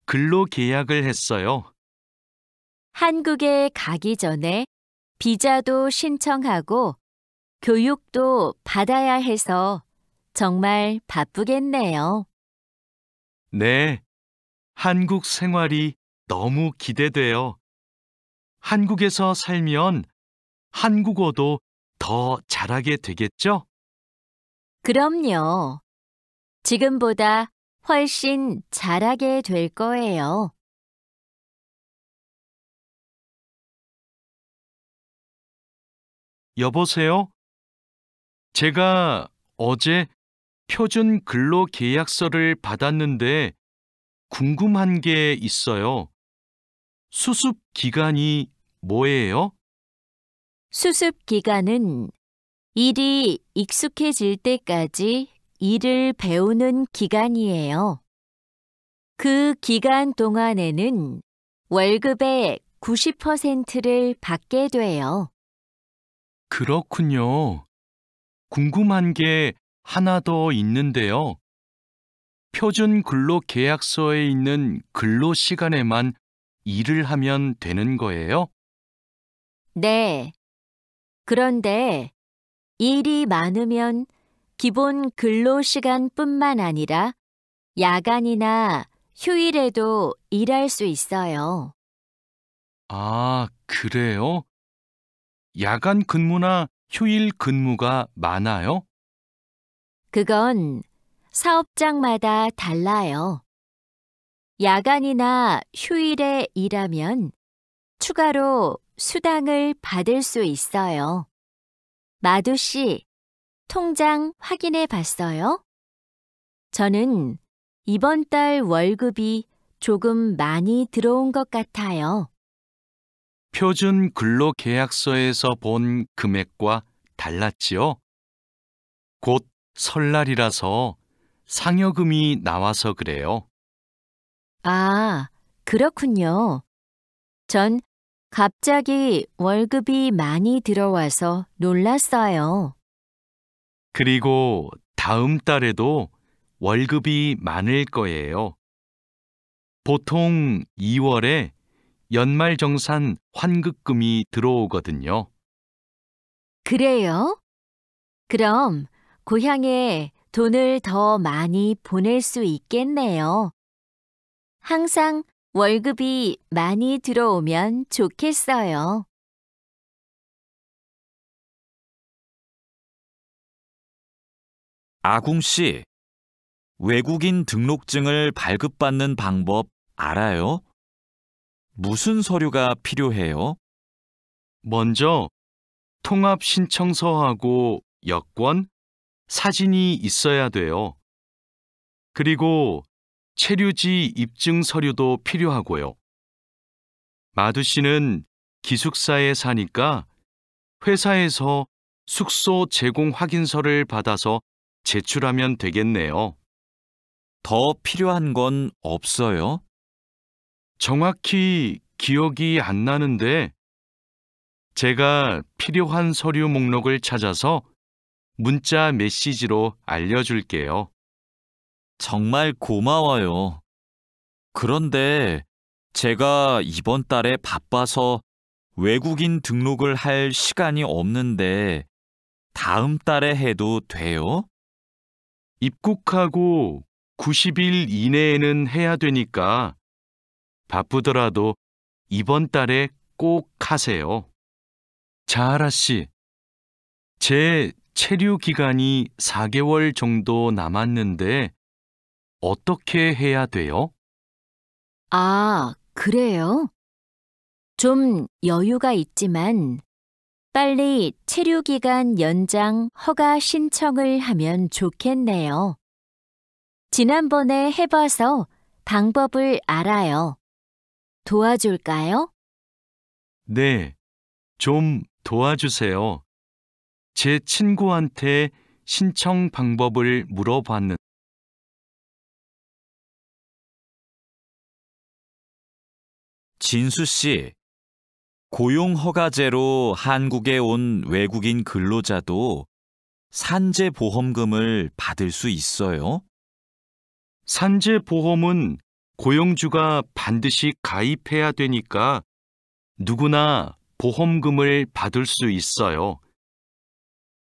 근로 계약을 했어요. 한국에 가기 전에 비자도 신청하고 교육도 받아야 해서 정말 바쁘겠네요. 네, 한국 생활이 너무 기대돼요. 한국에서 살면 한국어도 더 잘하게 되겠죠? 그럼요. 지금보다 훨씬 잘하게 될 거예요. 여보세요? 제가 어제 표준 근로 계약서를 받았는데 궁금한 게 있어요. 수습 기간이 뭐예요? 수습 기간은 일이 익숙해질 때까지 일을 배우는 기간이에요. 그 기간 동안에는 월급의 90%를 받게 돼요. 그렇군요. 궁금한 게 하나 더 있는데요. 표준 근로 계약서에 있는 근로 시간에만 일을 하면 되는 거예요? 네. 그런데 일이 많으면 기본 근로 시간뿐만 아니라 야간이나 휴일에도 일할 수 있어요. 아, 그래요? 야간 근무나 휴일 근무가 많아요? 그건 사업장마다 달라요. 야간이나 휴일에 일하면 추가로 수당을 받을 수 있어요. 마두 씨, 통장 확인해 봤어요? 저는 이번 달 월급이 조금 많이 들어온 것 같아요. 표준 근로계약서에서 본 금액과 달랐지요? 곧 설날이라서 상여금이 나와서 그래요. 아, 그렇군요. 전 갑자기 월급이 많이 들어와서 놀랐어요. 그리고 다음 달에도 월급이 많을 거예요. 보통 2월에 연말정산 환급금이 들어오거든요. 그래요? 그럼 고향에 돈을 더 많이 보낼 수 있겠네요. 항상 월급이 많이 들어오면 좋겠어요. 아궁 씨, 외국인 등록증을 발급받는 방법 알아요? 무슨 서류가 필요해요? 먼저 통합신청서하고 여권, 사진이 있어야 돼요. 그리고 체류지 입증 서류도 필요하고요. 마두 씨는 기숙사에 사니까 회사에서 숙소 제공 확인서를 받아서 제출하면 되겠네요. 더 필요한 건 없어요? 정확히 기억이 안 나는데 제가 필요한 서류 목록을 찾아서 문자 메시지로 알려줄게요. 정말 고마워요. 그런데 제가 이번 달에 바빠서 외국인 등록을 할 시간이 없는데 다음 달에 해도 돼요? 입국하고 90일 이내에는 해야 되니까 바쁘더라도 이번 달에 꼭 하세요. 자하라 씨, 제 체류 기간이 4개월 정도 남았는데 어떻게 해야 돼요? 아, 그래요? 좀 여유가 있지만 빨리 체류기간 연장 허가 신청을 하면 좋겠네요. 지난번에 해봐서 방법을 알아요. 도와줄까요? 네, 좀 도와주세요. 제 친구한테 신청 방법을 물어봤는데 진수 씨, 고용허가제로 한국에 온 외국인 근로자도 산재보험금을 받을 수 있어요? 산재보험은 고용주가 반드시 가입해야 되니까 누구나 보험금을 받을 수 있어요.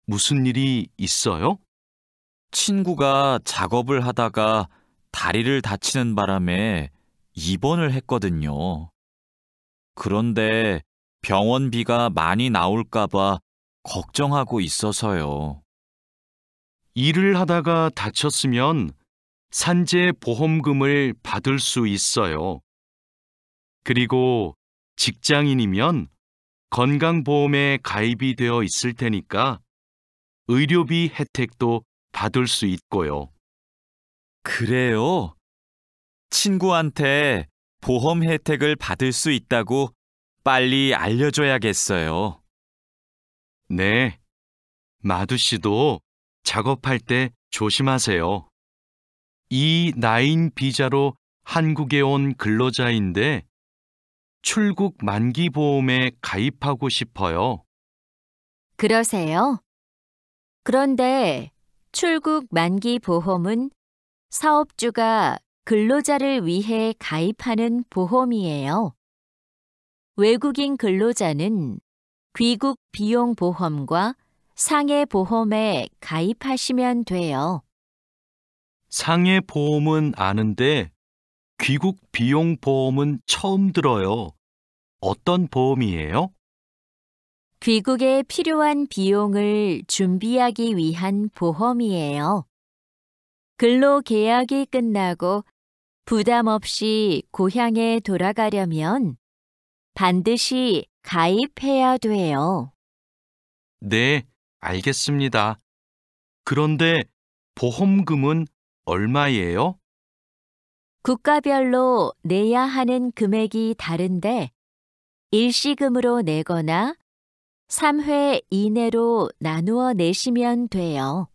무슨 일이 있어요? 친구가 작업을 하다가 다리를 다치는 바람에 입원을 했거든요. 그런데 병원비가 많이 나올까 봐 걱정하고 있어서요. 일을 하다가 다쳤으면 산재보험금을 받을 수 있어요. 그리고 직장인이면 건강보험에 가입이 되어 있을 테니까 의료비 혜택도 받을 수 있고요. 그래요? 친구한테 보험 혜택을 받을 수 있다고 빨리 알려줘야겠어요. 네, 마두 씨도 작업할 때 조심하세요. E9 비자로 한국에 온 근로자인데 출국 만기 보험에 가입하고 싶어요. 그러세요? 그런데 출국 만기 보험은 사업주가 근로자를 위해 가입하는 보험이에요. 외국인 근로자는 귀국 비용 보험과 상해 보험에 가입하시면 돼요. 상해 보험은 아는데 귀국 비용 보험은 처음 들어요. 어떤 보험이에요? 귀국에 필요한 비용을 준비하기 위한 보험이에요. 근로 계약이 끝나고 부담 없이 고향에 돌아가려면 반드시 가입해야 돼요. 네, 알겠습니다. 그런데 보험금은 얼마예요? 국가별로 내야 하는 금액이 다른데 일시금으로 내거나 3회 이내로 나누어 내시면 돼요.